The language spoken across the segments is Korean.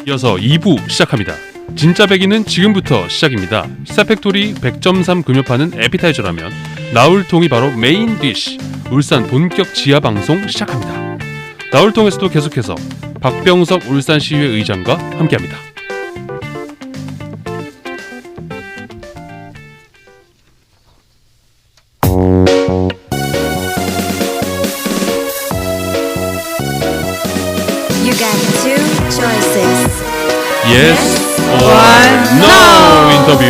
이어서 2부 시작합니다. 진짜 백이는 지금부터 시작입니다. 시사팩토리 100.3 금요파는 에피타이저라면 나울통이 바로 메인 디쉬. 울산 본격 지하 방송 시작합니다. 나울통에서도 계속해서 박병석 울산시의회 의장과 함께합니다. You got two choices. Yes or No 인터뷰.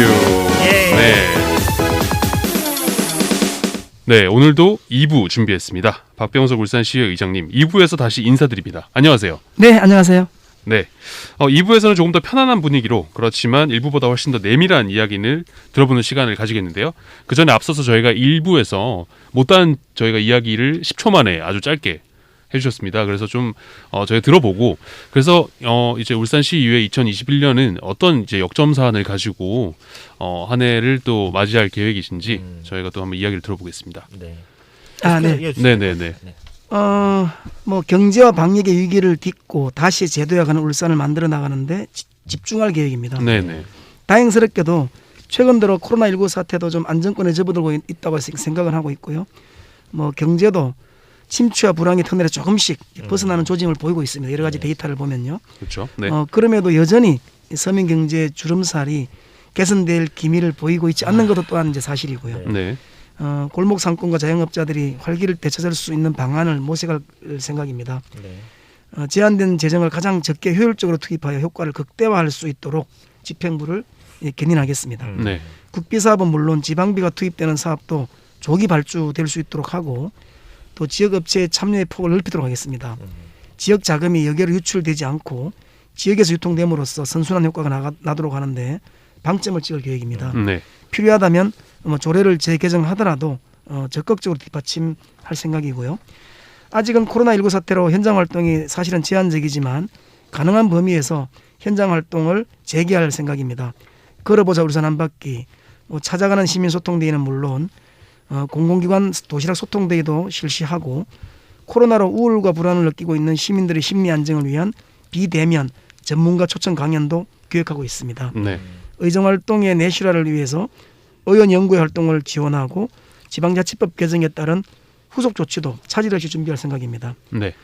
네, 오늘도 2부 준비했습니다. 박병석 울산시의회 의장님, 2부에서 다시 인사드립니다. 안녕하세요. 네, 안녕하세요. 네, 2부에서는 조금 더 편안한 분위기로, 그렇지만 1부보다 훨씬 더 내밀한 이야기를 들어보는 시간을 가지겠는데요. 그 전에 앞서서 저희가 1부에서 못다한 저희가 이야기를 10초 만에 아주 짧게 해주셨습니다. 그래서 좀 저희 들어보고, 그래서 이제 울산시의회 2021년은 어떤 이제 역점 사안을 가지고 한 해를 또 맞이할 계획이신지 저희가 또 한번 이야기를 들어보겠습니다. 네. 네네네. 뭐 경제와 방역의 위기를 딛고 다시 제도화가는 울산을 만들어 나가는데 집중할 계획입니다. 네네. 다행스럽게도 최근 들어 코로나19 사태도 좀 안정권에 접어들고 있다고 생각을 하고 있고요. 뭐 경제도 침체와 불황의 터널에 조금씩 벗어나는 조짐을 보이고 있습니다. 여러 가지 데이터를 보면요. 그렇죠. 네. 그럼에도 여전히 서민 경제의 주름살이 개선될 기미를 보이고 있지 않는 것도 또한 이제 사실이고요. 네. 골목 상권과 자영업자들이 활기를 되찾을 수 있는 방안을 모색할 생각입니다. 네. 제한된 재정을 가장 적게 효율적으로 투입하여 효과를 극대화할 수 있도록 집행부를 견인하겠습니다. 네. 국비 사업은 물론 지방비가 투입되는 사업도 조기 발주될 수 있도록 하고, 또 지역업체의 참여의 폭을 넓히도록 하겠습니다. 지역 자금이 여기로 유출되지 않고 지역에서 유통됨으로써 선순환 효과가 나도록 하는데 방점을 찍을 계획입니다. 네. 필요하다면 조례를 재개정하더라도 적극적으로 뒷받침할 생각이고요. 아직은 코로나19 사태로 현장 활동이 사실은 제한적이지만 가능한 범위에서 현장 활동을 재개할 생각입니다. 걸어보자 울산 한 바퀴, 찾아가는 시민소통대회는 물론 공공기관 도시락 소통대회도 실시하고, 코로나로 우울과 불안을 느끼고 있는 시민들의 심리 안정을 위한 비대면 전문가 초청 강연도 기획하고 있습니다. 네. 의정활동의 내실화를 위해서 의원 연구회 활동을 지원하고 지방자치법 개정에 따른 후속 조치도 차질 없이 준비할 생각입니다. 네.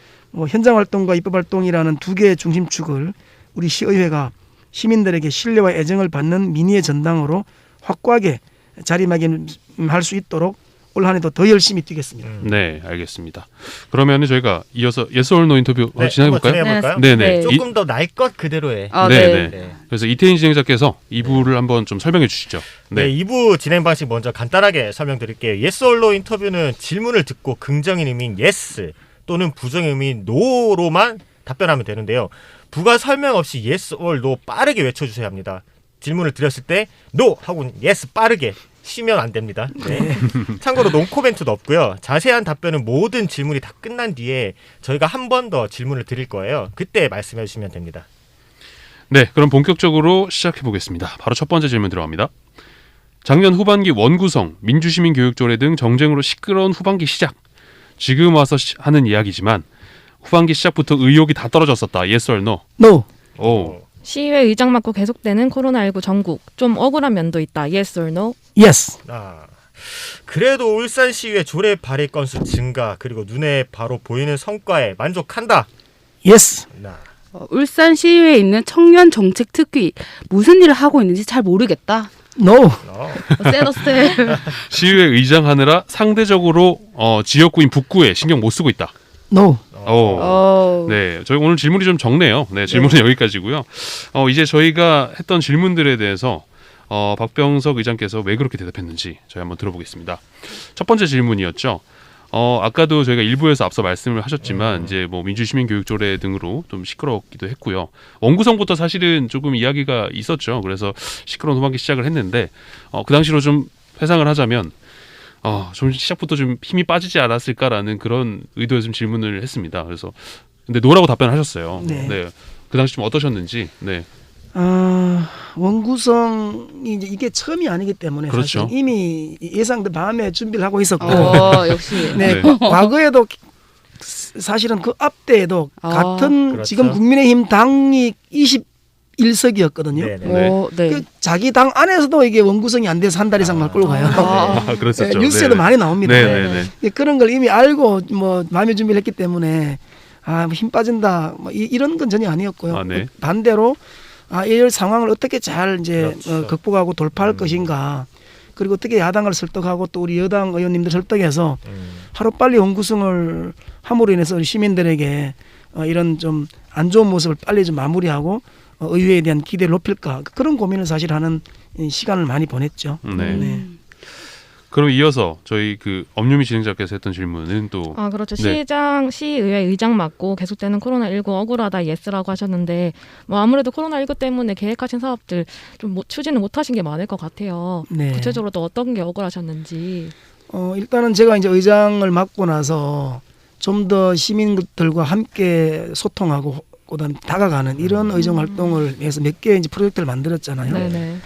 현장 활동과 입법 활동이라는 두 개의 중심축을 우리 시의회가 시민들에게 신뢰와 애정을 받는 민의의 전당으로 확고하게 자리매김할 수 있도록 올 한 해도 더 열심히 뛰겠습니다. 네, 알겠습니다. 그러면 저희가 이어서 Yes or No 인터뷰 진행해볼까요? 진행해볼까요? 네네. 조금 더 날 것 그대로의. 네네. 네. 그래서 이태인 진행자께서 2부를 한번 좀 설명해 주시죠. 네, 2부 진행 방식 먼저 간단하게 설명드릴게요. Yes or No 인터뷰는 질문을 듣고 긍정인 의미인 yes 또는 부정인 의미인 no로만 답변하면 되는데요. 부가 설명 없이 yes or no 빠르게 외쳐주셔야 합니다. 질문을 드렸을 때 no 하고 yes 빠르게 쉬면 안 됩니다. 네. 참고로 논코멘트도 없고요. 자세한 답변은 모든 질문이 다 끝난 뒤에 저희가 한 번 더 질문을 드릴 거예요. 그때 말씀해 주시면 됩니다. 네, 그럼 본격적으로 시작해 보겠습니다. 바로 첫 번째 질문 들어갑니다. 작년 후반기 원구성, 민주시민교육조례 등 정쟁으로 시끄러운 후반기 시작. 지금 와서 하는 이야기지만 후반기 시작부터 의욕이 다 떨어졌었다. Yes or no? No. 오. 시의회 의장 맡고 계속되는 코로나19 전국, 좀 억울한 면도 있다. Yes or no? Yes. 그래도 울산시의회 조례 발의 건수 증가 그리고 눈에 바로 보이는 성과에 만족한다. Yes. 울산시의회에 있는 청년 정책 특위 무슨 일을 하고 있는지 잘 모르겠다. No. 세더세. 시의회 의장 하느라 상대적으로 지역구인 북구에 신경 못 쓰고 있다. No. 네, 저희 오늘 질문이 좀 적네요. 네, 질문은 여기까지고요. 이제 저희가 했던 질문들에 대해서 박병석 의장께서 왜 그렇게 대답했는지 저희 한번 들어보겠습니다. 첫 번째 질문이었죠. 아까도 저희가 일부에서 앞서 말씀을 하셨지만 이제 뭐 민주시민교육조례 등으로 좀 시끄럽기도 했고요. 원구성부터 사실은 조금 이야기가 있었죠. 그래서 시끄러운 후반기 시작을 했는데 그 당시로 좀 회상을 하자면 좀 시작부터 좀 힘이 빠지지 않았을까라는 그런 의도에서 좀 질문을 했습니다. 그래서 근데 노라고 답변하셨어요. 네. 그 당시 좀 어떠셨는지. 네. 원구성이 이게 처음이 아니기 때문에 그렇죠. 사실 이미 예상된 밤에 준비를 하고 있었고, 역시. 네. 과거에도 사실은 그 앞때에도 같은 그렇죠. 지금 국민의힘 당이 일석이었거든요. 네, 네. 네. 네. 그 자기 당 안에서도 이게 원구성이 안 돼서 한 달 이상 갈 끌고 가요. 아, 그랬었죠. 뉴스에도 네. 많이 나옵니다. 네네네. 그런 걸 이미 알고 뭐 마음의 준비를 했기 때문에 힘 빠진다 뭐 이런 건 전혀 아니었고요. 아, 네. 반대로 이 상황을 어떻게 잘 이제 그렇죠. 극복하고 돌파할 것인가. 그리고 어떻게 야당을 설득하고 또 우리 여당 의원님들 설득해서 하루빨리 원구성을 함으로 인해서 우리 시민들에게 이런 좀 안 좋은 모습을 빨리 좀 마무리하고 의회에 대한 기대를 높일까 그런 고민을 사실 하는 시간을 많이 보냈죠. 네. 네. 그럼 이어서 저희 그 엄유미 진행자께서 했던 질문은 또 그렇죠. 네. 시의회 의장 맡고 계속되는 코로나19 억울하다 예스라고 하셨는데 뭐 아무래도 코로나19 때문에 계획하신 사업들 좀 추진을 못하신 게 많을 것 같아요. 네. 구체적으로 또 어떤 게 억울하셨는지. 일단은 제가 이제 의장을 맡고 나서 좀 더 시민들과 함께 소통하고 그다음 다가가는 이런 의정 활동을 위해서 몇 개 이제 프로젝트를 만들었잖아요. 네네.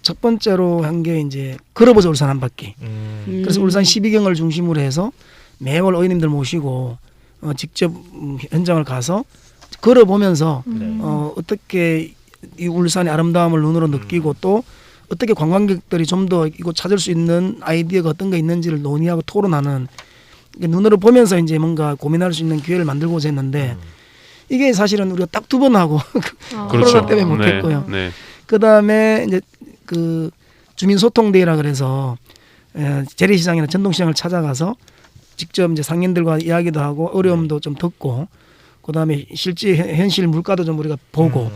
첫 번째로 한 게 이제 걸어보자 울산 한 바퀴. 그래서 울산 12경을 중심으로 해서 매월 의원님들 모시고 직접 현장을 가서 걸어보면서 어떻게 이 울산의 아름다움을 눈으로 느끼고 또 어떻게 관광객들이 좀 더 이곳 찾을 수 있는 아이디어가 어떤 게 있는지를 논의하고 토론하는 눈으로 보면서 이제 뭔가 고민할 수 있는 기회를 만들고자 했는데 이게 사실은 우리가 딱 2번 하고 코로나 때문에 못했고요. 네. 그다음에 이제 그 주민소통대회라 그래서 재래시장이나 전통시장을 찾아가서 직접 이제 상인들과 이야기도 하고 어려움도 좀 듣고 그다음에 실제 현실 물가도 좀 우리가 보고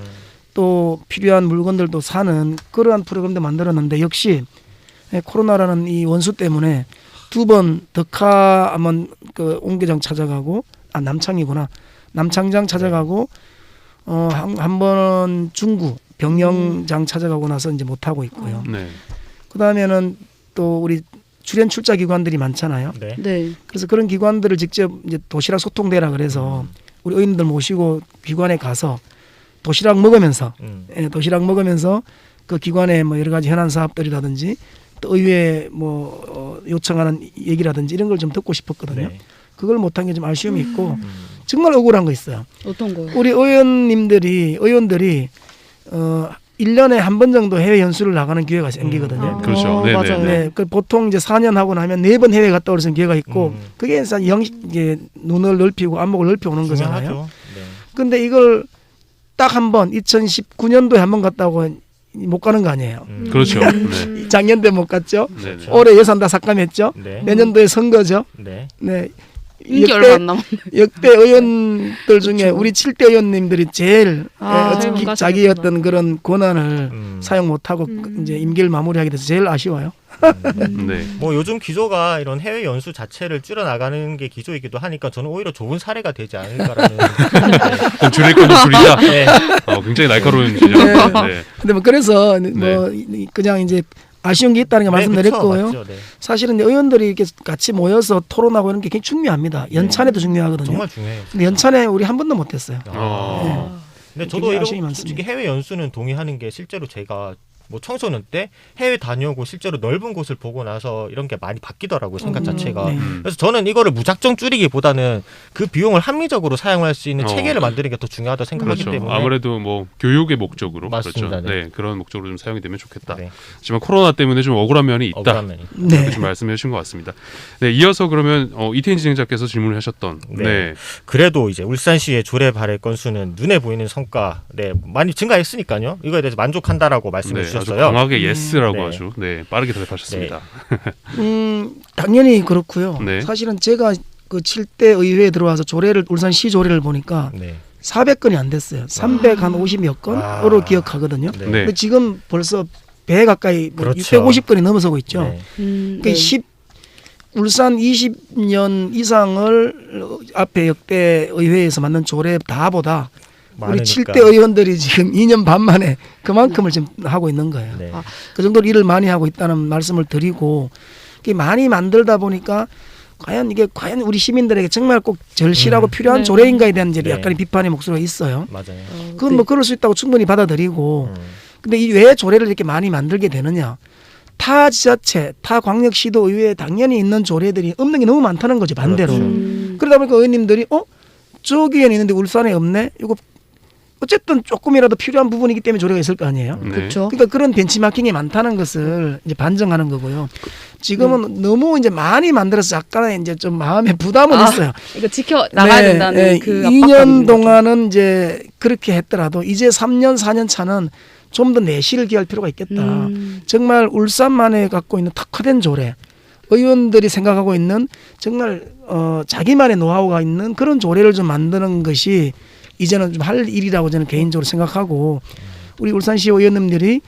또 필요한 물건들도 사는 그러한 프로그램도 만들었는데 역시 코로나라는 이 원수 때문에 2번 덕화 한번 그 옹계장 찾아가고 남창이구나 남창장 찾아가고 한 번은 중구 병영장 찾아가고 나서 이제 못 하고 있고요. 네. 그다음에는 또 우리 출연 출자 기관들이 많잖아요. 네. 네. 그래서 그런 기관들을 직접 이제 도시락 소통대라 그래서 우리 의원들 모시고 기관에 가서 도시락 먹으면서 도시락 먹으면서 그 기관의 뭐 여러 가지 현안 사업들이라든지 또 의회에 뭐 요청하는 얘기라든지 이런 걸 좀 듣고 싶었거든요. 네. 그걸 못한 게 좀 아쉬움이 있고 정말 억울한 거 있어요. 어떤 거요? 우리 의원들이 1년에 한 번 정도 해외 연수를 나가는 기회가 생기거든요. 그렇죠. 네네. 맞아요. 네, 그 보통 이제 4년 하고 나면 4번 해외 갔다 올 수 있는 기회가 있고 그게 이게 눈을 넓히고 안목을 넓혀 오는 거잖아요. 중요하죠. 네. 근데 이걸 딱 한 번 2019년도에 한 번 갔다고 못 가는 거 아니에요. 그렇죠. 네. 작년 때 못 갔죠. 네네. 올해 예산 다 삭감했죠. 네. 내년도에 선거죠. 네. 네. 임기 얼마 안 남았네. 역대 의원들 중에 우리 7대 의원님들이 제일 제일 못 자기의 가시겠구나. 어떤 그런 권한을 사용 못하고 이제 임기를 마무리하게 돼서 제일 아쉬워요. 네. 뭐 요즘 기조가 이런 해외 연수 자체를 줄여 나가는 게 기조이기도 하니까 저는 오히려 좋은 사례가 되지 않을까라는. 그럼 줄일 건 좀 줄이자. 네. 굉장히 날카로운 진영. 네. 근데 뭐 그래서 뭐 그냥 이제 아쉬운 게 있다는 게 말씀드렸고요. 맞죠. 네. 사실은 의원들이 이렇게 같이 모여서 토론하고 이런 게 굉장히 중요합니다. 연찬에도 중요하거든요. 정말 중요해요. 근데 연찬에 우리 한 번도 못했어요. 근데 저도 굉장히 이런 아쉬움이 솔직히 많습니다. 해외 연수는 동의하는 게 실제로 제가 뭐 청소년 때 해외 다녀오고 실제로 넓은 곳을 보고 나서 이런 게 많이 바뀌더라고요, 생각 자체가. 네. 그래서 저는 이거를 무작정 줄이기보다는 그 비용을 합리적으로 사용할 수 있는 체계를 만드는 게 더 중요하다고 생각하기 그렇죠. 때문에. 아무래도 뭐 교육의 목적으로 맞습니다. 그렇죠. 네. 네. 그런 목적으로 좀 사용이 되면 좋겠다. 네. 하지만 코로나 때문에 좀 억울한 면이 있다. 억울한 면이. 네. 이렇게 좀 말씀해 주신 것 같습니다. 네, 이어서 그러면 이태인 진행자께서 질문을 하셨던 네. 그래도 이제 울산시의 조례 발행 건수는 눈에 보이는 성과 많이 증가했으니까요. 이거에 대해서 만족한다라고 말씀해 아주 주셨어요. 강하게 예스라고 네. 아주 빠르게 대답하셨습니다. 당연히 그렇고요. 네. 사실은 제가 그 7대 의회에 들어와서 울산시 조례를 보니까 네. 400건이 안 됐어요. 350몇 건으로 기억하거든요. 네. 네. 근데 지금 벌써 100 가까이 뭐 그렇죠. 650건이 넘어서고 있죠. 네. 그러니까 울산 20년 이상을 앞에 역대 의회에서 만든 조례 다보다 우리 많으니까. 7대 의원들이 지금 2년 반 만에 그만큼을 지금 하고 있는 거예요. 네. 그 정도로 일을 많이 하고 있다는 말씀을 드리고 이게 많이 만들다 보니까 과연 우리 시민들에게 정말 꼭 절실하고 필요한 네. 조례인가에 대한 이제 네. 약간의 비판의 목소리가 있어요. 맞아요. 그건 뭐 그럴 수 있다고 충분히 받아들이고 근데 이 왜 조례를 이렇게 많이 만들게 되느냐. 타 지자체, 타 광역시도 의회에 당연히 있는 조례들이 없는 게 너무 많다는 거죠. 반대로. 그렇죠. 그러다 보니까 의원님들이 저기에는 있는데 울산에 없네. 이거 어쨌든 조금이라도 필요한 부분이기 때문에 조례가 있을 거 아니에요. 네. 그렇죠. 그러니까 그런 벤치마킹이 많다는 것을 이제 반증하는 거고요. 지금은 너무 이제 많이 만들어서 약간의 이제 좀 마음에 부담은 있어요. 이거 지켜 나가야 된다는 그 압박감이 2년 있는 거죠. 동안은 이제 그렇게 했더라도 이제 3년 4년 차는 좀 더 내실을 기할 필요가 있겠다. 정말 울산만에 갖고 있는 특화된 조례, 의원들이 생각하고 있는 정말 자기만의 노하우가 있는 그런 조례를 좀 만드는 것이 이제는 좀 할 일이라고 저는 개인적으로 생각하고 우리 울산시 의원님들이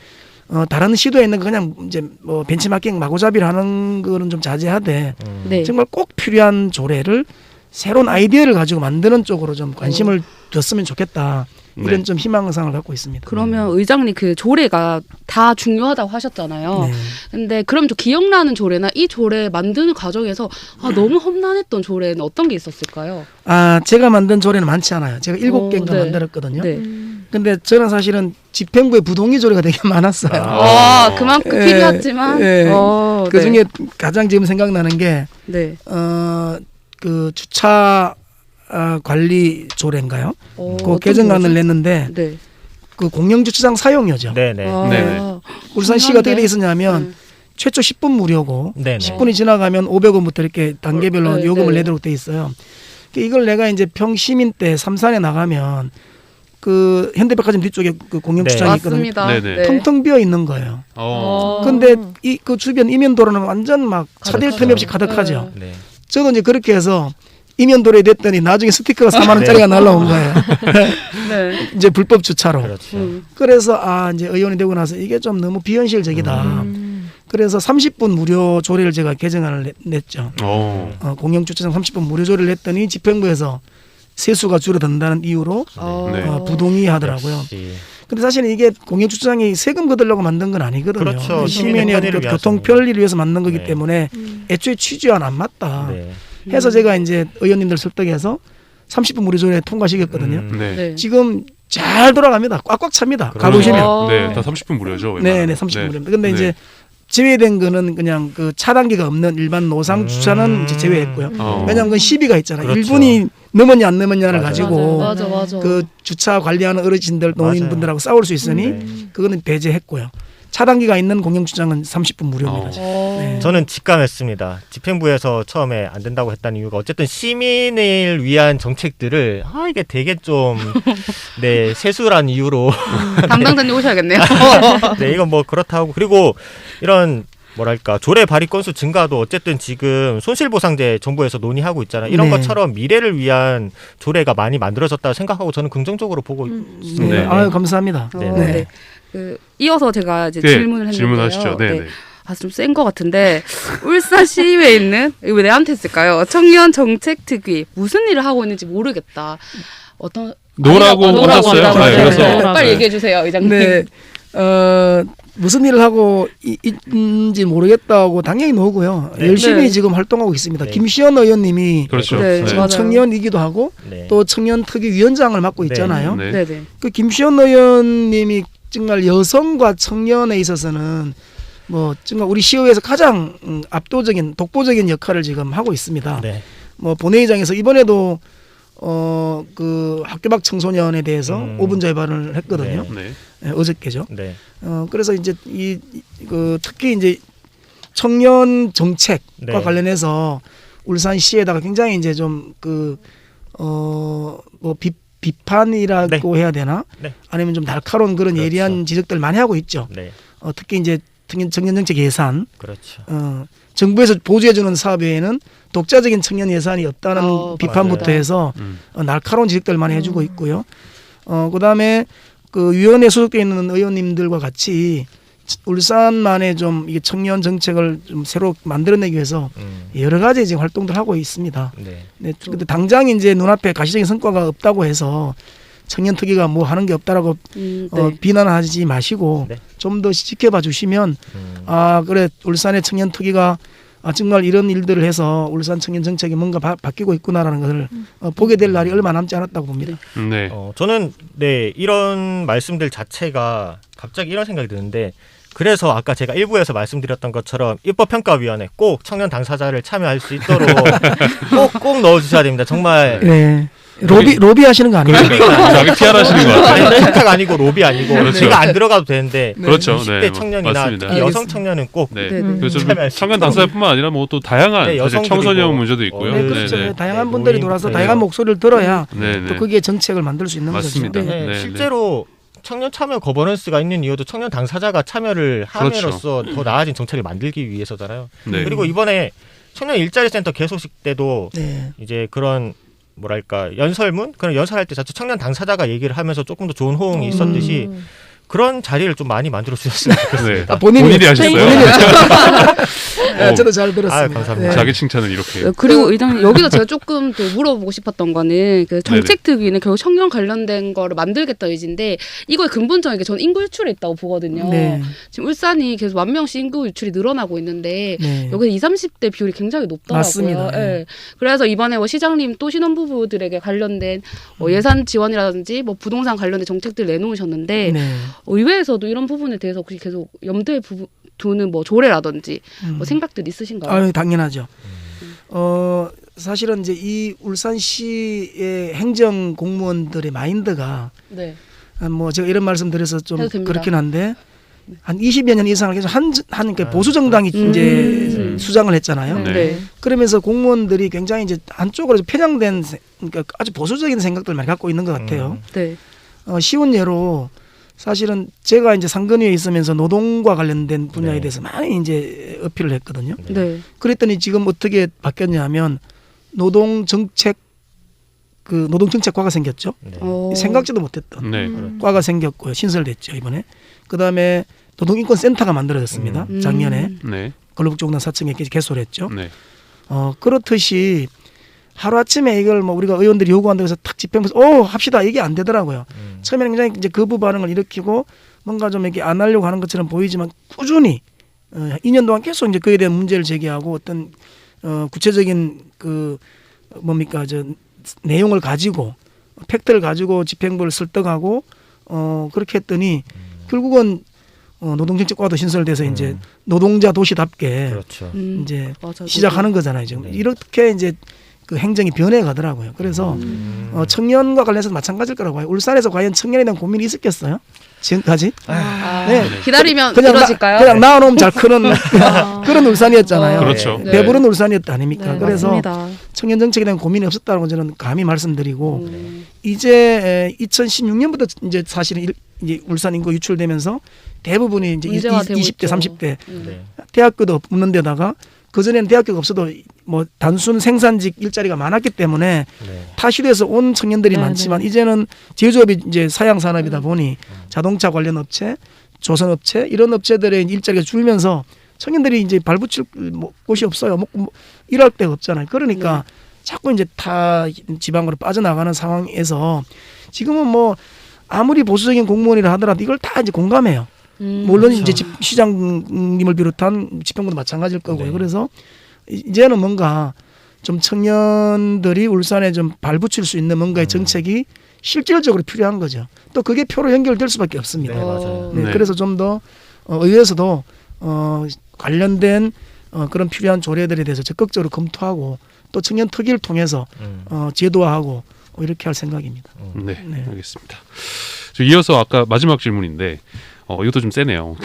다른 시도에 있는 거 그냥 이제 뭐 벤치마킹 마구잡이를 하는 거는 좀 자제하되 네. 정말 꼭 필요한 조례를 새로운 아이디어를 가지고 만드는 쪽으로 좀 관심을 줬으면 좋겠다. 이런 네. 좀 희망상을 갖고 있습니다. 그러면 의장님 그 조례가 다 중요하다고 하셨잖아요. 네. 근데 그럼 좀 기억나는 조례나 이 조례 만드는 과정에서 너무 험난했던 조례는 어떤 게 있었을까요? 제가 만든 조례는 많지 않아요. 제가 7개인가 네. 만들었거든요. 네. 근데 저는 사실은 집행부의 부동의 조례가 되게 많았어요. 그만큼 예, 필요하지만 예. 그 네. 중에 가장 지금 생각나는 게 네. 그 주차 관리 조례인가요? 그 어떤 개정안을 거죠? 냈는데 네. 그 공영 주차장 사용료죠. 네네. 네네. 울산시가 어떻게 돼 있었냐면 네. 최초 10분 무료고 네네. 10분이 지나가면 500원부터 이렇게 단계별로 네, 요금을 네. 내도록 돼 있어요. 이걸 내가 이제 평시민 때 삼산에 나가면 그 현대백화점 뒤쪽에 그 공영 네. 주차장이 있거든요. 맞습니다. 네네. 네. 텅텅 비어 있는 거예요. 근데 이 그 주변 이면도로는 완전 막 차댈 틈이 없이 가득하죠. 네. 저도 이제 그렇게 해서 이면도로에 됐더니 나중에 스티커가 4만 원짜리가 날라온 거예요. 네. 이제 불법 주차로. 그렇죠. 그래서 이제 의원이 되고 나서 이게 좀 너무 비현실적이다. 그래서 30분 무료 조례를 제가 개정안을 냈죠. 공영 주차장 30분 무료 조례를 냈더니 집행부에서 세수가 줄어든다는 이유로 네. 부동의하더라고요. 역시. 근데 사실 이게 공영 주차장이 세금 거두려고 만든 건 아니거든요. 그렇죠. 시민의 시민의 편의를 그 위해서. 교통 편리를 위해서 만든 거기 네. 때문에 애초에 취지와는 안 맞다. 네. 해서 제가 이제 의원님들 설득해서 30분 무료 조례 통과시켰거든요. 네. 네. 지금 잘 돌아갑니다. 꽉꽉 찹니다. 그렇죠. 가보시면. 네, 다 30분 무료죠. 네, 웬만하면. 30분 네. 무료입니다. 근데 네. 이제 제외된 거는 그냥 그 차단기가 없는 일반 노상 주차는 이제 제외했고요. 왜냐하면 그건 시비가 있잖아요. 그렇죠. 1분이 넘었냐 안 넘었냐를 맞아요. 가지고 맞아. 그 주차 관리하는 어르신들 노인분들하고 싸울 수 있으니 네. 그거는 배제했고요. 차단기가 있는 공영 주차장은 30분 무료입니다. 네. 저는 직감했습니다. 집행부에서 처음에 안 된다고 했다는 이유가 어쨌든 시민을 위한 정책들을 이게 되게 좀 네, 세수란 이유로 담당자님 오셔야겠네요. 네, 이건 뭐 그렇다고 그리고 이런 뭐랄까 조례 발의 건수 증가도 어쨌든 지금 손실보상제 정부에서 논의하고 있잖아요. 이런 네. 것처럼 미래를 위한 조례가 많이 만들어졌다 생각하고 저는 긍정적으로 보고 있습니다. 네. 네. 아유 감사합니다. 네. 네. 이어서 제가 이제 네, 질문을 했는데요. 질문하시죠. 네. 네. 좀 센 것 같은데 울산 시의회에 있는 이거 왜 내한테 했을까요? 청년 정책 특위 무슨 일을 하고 있는지 모르겠다. 어떤 노라고 노라고 하셨어요? 한다고 아, 하셨어요. 그래서 빨리 얘기해 주세요, 의장님. 네. 무슨 일을 하고 있는지 모르겠다고 당연히 노고요. 네. 열심히 네. 지금 활동하고 있습니다. 네. 김시현 의원님이 그렇죠. 네, 네. 맞아요. 청년이기도 하고 네. 또 청년 특위 위원장을 맡고 네. 있잖아요. 네. 네네. 그 김시현 의원님이 정말 여성과 청년에 있어서는 뭐 정말 우리 시의회에서 가장 압도적인 독보적인 역할을 지금 하고 있습니다. 네. 뭐 본회의장에서 이번에도 그 학교 밖 청소년에 대해서 5분 자유발언을 했거든요. 네. 네, 어저께죠. 네. 그래서 이제 그 특히 이제 청년 정책과 네. 관련해서 울산시에다가 굉장히 이제 좀 뭐 비판이라고 해야 되나? 네. 아니면 좀 날카로운 그런 그렇죠. 예리한 지적들을 많이 하고 있죠. 네. 특히 이제 청년 정책 예산, 그렇죠. 정부에서 보조해주는 사업 외에는 독자적인 청년 예산이 없다는 비판부터 맞아요. 해서 날카로운 지적들을 많이 해주고 있고요. 그다음에 그 위원회에 소속되어 있는 의원님들과 같이 울산만의 좀 이게 청년 정책을 좀 새로 만들어내기 위해서 여러 가지 지금 활동들 하고 있습니다. 네. 네, 근데 당장 이제 눈앞에 가시적인 성과가 없다고 해서 청년 특위가 뭐 하는 게 없다라고 네. 비난하지 마시고 네. 좀 더 지켜봐 주시면 그래 울산의 청년 특위가 정말 이런 일들을 해서 울산 청년 정책이 뭔가 바뀌고 있구나라는 것을 보게 될 날이 얼마 남지 않았다고 봅니다. 네. 저는 네 이런 말씀들 자체가 갑자기 이런 생각이 드는데 그래서 아까 제가 1부에서 말씀드렸던 것처럼 입법평가위원회 꼭 청년 당사자를 참여할 수 있도록 꼭 넣어주셔야 됩니다. 정말 네. 로비 하시는 거 아니에요? 자기 PR 하시는 것 같아요. 아니, 부탁 아니고 로비 아니고 그렇죠. 제가 안 들어가도 되는데 그렇죠. 20대 네, 청년이나 맞습니다. 특히 여성 청년은 꼭 네. 네, 네. 그래서 참여할 수 청년 있도록. 당사자뿐만 아니라 뭐 또 다양한 네, 사실 여성들이고. 청소년 문제도 있고요. 네, 네, 그렇죠. 네. 다양한 네, 분들이 노인, 돌아서 네. 다양한 목소리를 들어야 네, 네. 또 거기에 정책을 만들 수 있는 맞습니다. 거죠. 네, 네, 실제로 청년 참여 거버넌스가 있는 이유도 청년 당사자가 참여를 함으로써 더 나아진 정책을 만들기 위해서잖아요. 네. 그리고 이번에 청년 일자리 센터 개소식 때도 네. 이제 그런 뭐랄까 연설문 그런 연설할 때 자체 청년 당사자가 얘기를 하면서 조금 더 좋은 호응이 있었듯이 그런 자리를 좀 많이 만들어 주셨으면 좋겠습니다. 네. 본인이 하셨어요? 네, 저도 잘 들었습니다. 아유, 감사합니다. 네. 자기 칭찬은 이렇게. 그리고 의장님 여기서 제가 조금 더 물어보고 싶었던 거는 그 정책특위는 결국 청년 관련된 거를 만들겠다 의지인데 이거의 근본적인 게 저는 인구 유출에 있다고 보거든요. 네. 지금 울산이 계속 1000명씩 인구 유출이 늘어나고 있는데 네. 여기서 20, 30대 비율이 굉장히 높더라고요. 맞습니다. 네. 예. 그래서 이번에 뭐 시장님 또 신혼부부들에게 관련된 예산 지원이라든지 뭐 부동산 관련된 정책들 내놓으셨는데 네. 의회에서도 이런 부분에 대해서 혹시 계속 염두에 두는 뭐 조례라든지 뭐 생각들 있으신가요? 아유, 당연하죠. 사실은 이제 이 울산시의 행정 공무원들의 마인드가 네. 뭐 제가 이런 말씀 드려서 좀 해도 됩니다. 그렇긴 한데 한 20여 년 이상을 계속 한 보수 정당이 이제 수장을 했잖아요. 네. 네. 그러면서 공무원들이 굉장히 이제 한쪽으로 편향된 그러니까 아주 보수적인 생각들을 많이 갖고 있는 것 같아요. 네. 쉬운 예로 사실은 제가 이제 상근위에 있으면서 노동과 관련된 분야에 네. 대해서 많이 이제 어필을 했거든요. 네. 그랬더니 지금 어떻게 바뀌었냐면 노동정책과가 생겼죠. 네. 생각지도 못했던 네. 과가 생겼고요. 신설됐죠 이번에. 그다음에 노동인권센터가 만들어졌습니다. 작년에 네. 근로복지공단 4층에 개소를 했죠. 네. 그렇듯이 하루아침에 이걸 뭐 우리가 의원들이 요구한다고 해서 탁 집행해서 합시다 이게 안 되더라고요. 처음에는 굉장히 이제 거부 반응을 일으키고 뭔가 좀 이렇게 안 하려고 하는 것처럼 보이지만 꾸준히 2년 동안 계속 이제 그에 대한 문제를 제기하고 어떤 구체적인 내용을 가지고 팩트를 가지고 집행부를 설득하고 그렇게 했더니 결국은 노동정책과도 신설돼서 이제 노동자 도시답게 그렇죠. 이제 맞아요. 시작하는 거잖아요. 지금 네. 이렇게 이제 그 행정이 변해 가더라고요. 그래서 청년과 관련해서 마찬가지일 거라고 봐요. 울산에서 과연 청년에 대한 고민이 있었겠어요? 지금까지? 네. 기다리면 그냥 이루어질까요? 그냥 낳아놓으면 잘 크는 그런 울산이었잖아요. 그렇죠. 네. 배부른 울산이었다 아닙니까? 네, 그래서 맞습니다. 청년 정책에 대한 고민이 없었다고 저는 감히 말씀드리고 이제 2016년부터 이제 사실은 이제 울산 인구 유출되면서 대부분이 이제 문제화되고 20대, 있죠. 30대 네. 대학교도 없는 데다가 그전에는 대학교가 없어도 뭐 단순 생산직 일자리가 많았기 때문에 네. 타시도에서 온 청년들이 네, 많지만 이제는 제조업이 이제 사양 산업이다 보니 자동차 관련 업체, 조선업체 이런 업체들의 일자리가 줄면서 청년들이 이제 발붙일 곳이 없어요. 일할 데가 없잖아요. 그러니까 자꾸 이제 타 지방으로 빠져나가는 상황에서 지금은 뭐 아무리 보수적인 공무원이라 하더라도 이걸 다 이제 공감해요. 물론 이제 시장님을 비롯한 집행부도 마찬가지일 거고요. 네. 그래서 이제는 뭔가 좀 청년들이 울산에 좀 발붙일 수 있는 뭔가의 정책이 실질적으로 필요한 거죠. 또 그게 표로 연결될 수밖에 없습니다. 네, 맞아요. 네, 네. 그래서 좀 더 의회에서도 관련된 그런 필요한 조례들에 대해서 적극적으로 검토하고 또 청년 특위를 통해서 제도화하고 이렇게 할 생각입니다. 네. 네. 알겠습니다. 저 이어서 아까 마지막 질문인데 이것도 좀 세네요.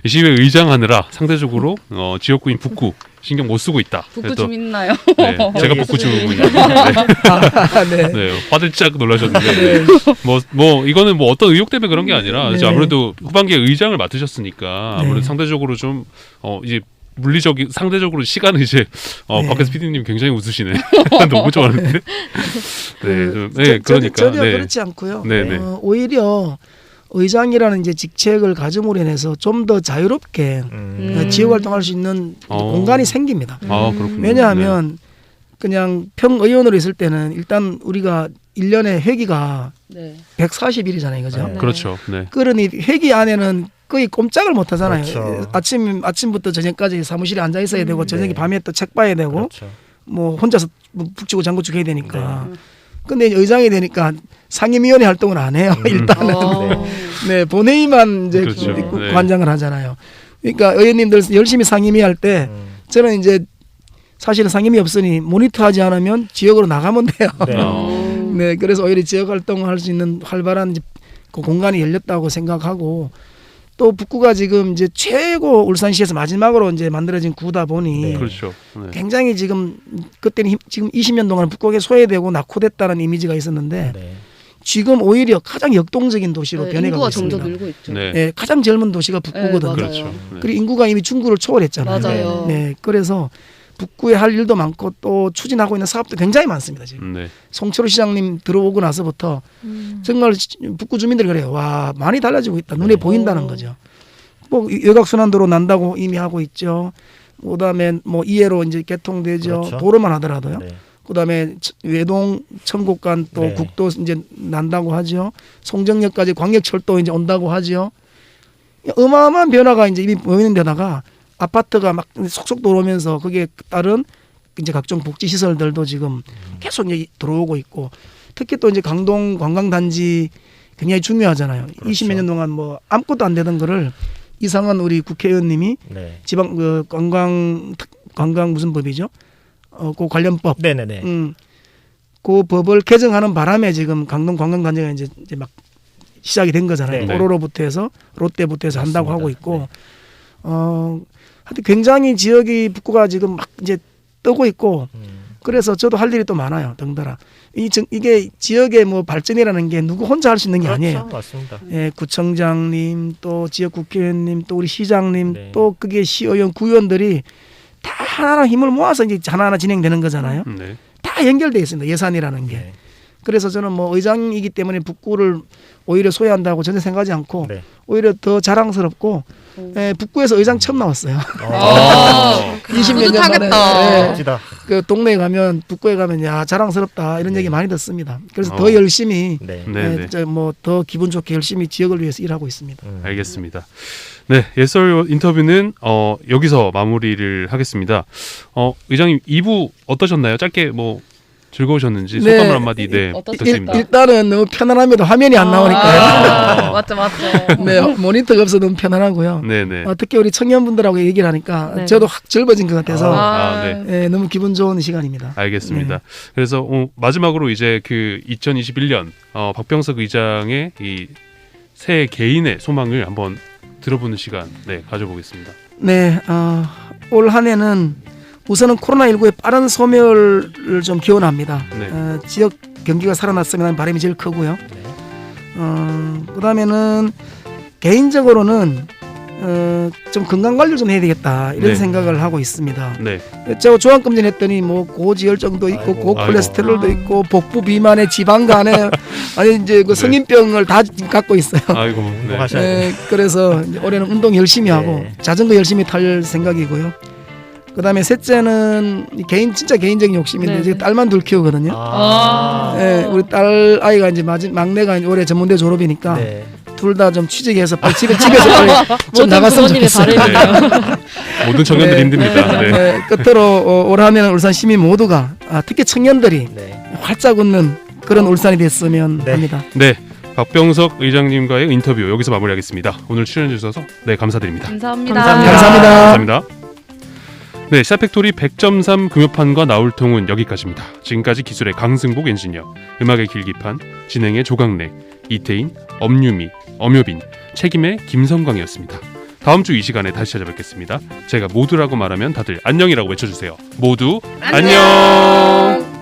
시의회 의장하느라 상대적으로 지역구인 북구 신경 못 쓰고 있다. 북구 주민나요? 네, 제가 북구 주민인데 네. 네, 화들짝 놀라셨는데 뭐 이거는 뭐 어떤 의혹 때문에 그런 게 아니라 이제 네. 아무래도 후반기에 의장을 맡으셨으니까 아무래도 네. 상대적으로 좀 이제 물리적인 상대적으로 시간은 이제 네. 박혜수 PD님 굉장히 웃으시네. 너무 좋아하는데. 네, 그러니까 전혀 네. 그렇지 않고요. 네, 네. 오히려 의장이라는 이제 직책을 가짐으로 인해서 좀 더 자유롭게 지역 활동할 수 있는 공간이 생깁니다. 아 그렇군요. 왜냐하면 그냥 평의원으로 있을 때는 일단 우리가 1년에 회기가 네. 140일이잖아요. 그죠? 네. 그렇죠. 네. 그러니 회기 안에는 거의 꼼짝을 못 하잖아요. 그렇죠. 아침부터 저녁까지 사무실에 앉아 있어야 되고 저녁에 네. 밤에 또 책 봐야 되고 그렇죠. 뭐 혼자서 북치고 장구치고 해야 되니까 근데 의장이 되니까 상임위원회 활동을 안 해요. 일단은 네, 본회의만 이제 그렇죠. 네. 관장을 하잖아요. 그러니까 의원님들 열심히 상임위 할 때 저는 이제 사실 상임위 없으니 모니터하지 않으면 지역으로 나가면 돼요. 네. 네, 그래서 오히려 지역 활동을 할 수 있는 활발한 이제 그 공간이 열렸다고 생각하고 또 북구가 지금 이제 최고 울산시에서 마지막으로 이제 만들어진 구다 보니 네. 그렇죠. 네. 굉장히 지금 그때는 지금 20년 동안 북구가 소외되고 낙후됐다는 이미지가 있었는데 네. 지금 오히려 가장 역동적인 도시로 네, 변해가고 인구가 있습니다. 점점 늘고 있죠. 네. 네, 가장 젊은 도시가 북구거든요. 네, 맞아요. 그렇죠. 네. 그리고 인구가 이미 중구를 초월했잖아요. 맞아요. 네, 그래서 북구에 할 일도 많고 또 추진하고 있는 사업도 굉장히 많습니다. 지금 네. 송철호 시장님 들어오고 나서부터 정말 북구 주민들이 그래요. 와, 많이 달라지고 있다. 눈에 보인다는 거죠. 뭐 여각순환도로 난다고 이미 하고 있죠. 그다음에 뭐 이해로 이제 개통되죠. 그렇죠. 도로만 하더라도요. 네. 그다음에 외동 청곡간 또 네. 국도 이제 난다고 하죠. 송정역까지 광역철도 이제 온다고 하죠. 어마어마한 변화가 이제 이미 보이는 데다가 아파트가 막 속속 들어오면서 거기에 따른 이제 각종 복지 시설들도 지금 계속 이제 들어오고 있고 특히 또 이제 강동 관광단지 굉장히 중요하잖아요. 그렇죠. 20몇 년 동안 뭐 아무것도 안 되던 거를 이상은 우리 국회의원님이 네. 지방 그 관광 무슨 법이죠? 그 관련법. 네네네. 그 법을 개정하는 바람에 지금 강동 관광단지가 이제 막 시작이 된 거잖아요. 네. 오로로부터 해서 롯데부터 해서 한다고 하고 있고, 네. 하여튼 굉장히 지역이 북구가 지금 막 이제 뜨고 있고, 그래서 저도 할 일이 또 많아요. 덩달아. 이게 지역의 뭐 발전이라는 게 누구 혼자 할 수 있는 게 그렇죠. 아니에요. 맞습니다. 예, 구청장님, 또 지역 국회의원님, 또 우리 시장님, 네. 또 그게 시의원, 구의원들이 다 하나하나 힘을 모아서 이제 하나하나 진행되는 거잖아요. 네. 다 연결돼 있습니다. 예산이라는 게. 네. 그래서 저는 뭐 의장이기 때문에 북구를 오히려 소외한다고 전혀 생각하지 않고 네. 오히려 더 자랑스럽고 북구에서 의장 처음 나왔어요. 아, 20몇 년 만에 멋지다. 그 동네에 가면 북구에 가면 야 자랑스럽다 이런 네. 얘기 많이 듣습니다. 그래서 어. 더 열심히 네. 네. 네. 뭐더 기분 좋게 열심히 지역을 위해서 일하고 있습니다. 알겠습니다. 네, 예썰 인터뷰는 여기서 마무리를 하겠습니다. 의장님 2부 어떠셨나요? 짧게 뭐 즐거우셨는지 네. 소감을 한마디 부탁드립니다. 일단은 너무 편안합니다. 화면이 안 나오니까요. 맞죠. 네, 모니터가 없어서 너무 편안하고요. 네네. 특히 우리 청년분들하고 얘기를 하니까 네. 저도 확 젊어진 것 같아서 네. 너무 기분 좋은 시간입니다. 알겠습니다. 네. 그래서 마지막으로 이제 그 2021년 박병석 의장의 이 새 개인의 소망을 한번 들어보는 시간 가져보겠습니다. 네, 올 한 해는 우선은 코로나19의 빠른 소멸을 좀 기원합니다. 네. 지역 경기가 살아났으면 하는 바람이 제일 크고요. 그다음에는 개인적으로는 좀 건강 관리를 좀 해야 되겠다 이런 네. 생각을 하고 있습니다. 네. 제가 조항검진 했더니 뭐 고지혈증도 있고 아이고. 고콜레스테롤도 있고 복부 비만에 지방간에 아니 이제 그 네. 성인병을 다 갖고 있어요. 아이고. 네. 운동하셔야 돼요. 그래서 이제 올해는 운동 열심히 하고 네. 자전거 열심히 탈 생각이고요. 그다음에 셋째는 진짜 개인적인 욕심인데 네. 제가 딸만 둘 키우거든요. 아. 우리 딸 아이가 이제 막내가 올해 전문대 졸업이니까 네. 둘 다 좀 취직해서 빨리 집에서 빨리 좀 모든 나갔으면 부모님의 좋겠어요. 바람이네요. 모든 청년들이 네. 힘듭니다. 네. 끝으로 올 한해는 울산 시민 모두가 특히 청년들이 네. 활짝 웃는 그런 울산이 됐으면 네. 합니다. 네. 박병석 의장님과의 인터뷰 여기서 마무리하겠습니다. 오늘 출연해 주셔서 감사드립니다. 감사합니다. 감사합니다. 감사합니다. 네, 샤팩토리 100.3 금요판과 나울통은 여기까지입니다. 지금까지 기술의 강승복 엔지니어, 음악의 길기판, 진행의 조강래, 이태인, 엄유미, 엄효빈, 책임의 김성광이었습니다. 다음 주 이 시간에 다시 찾아뵙겠습니다. 제가 모두라고 말하면 다들 안녕이라고 외쳐주세요. 모두 안녕!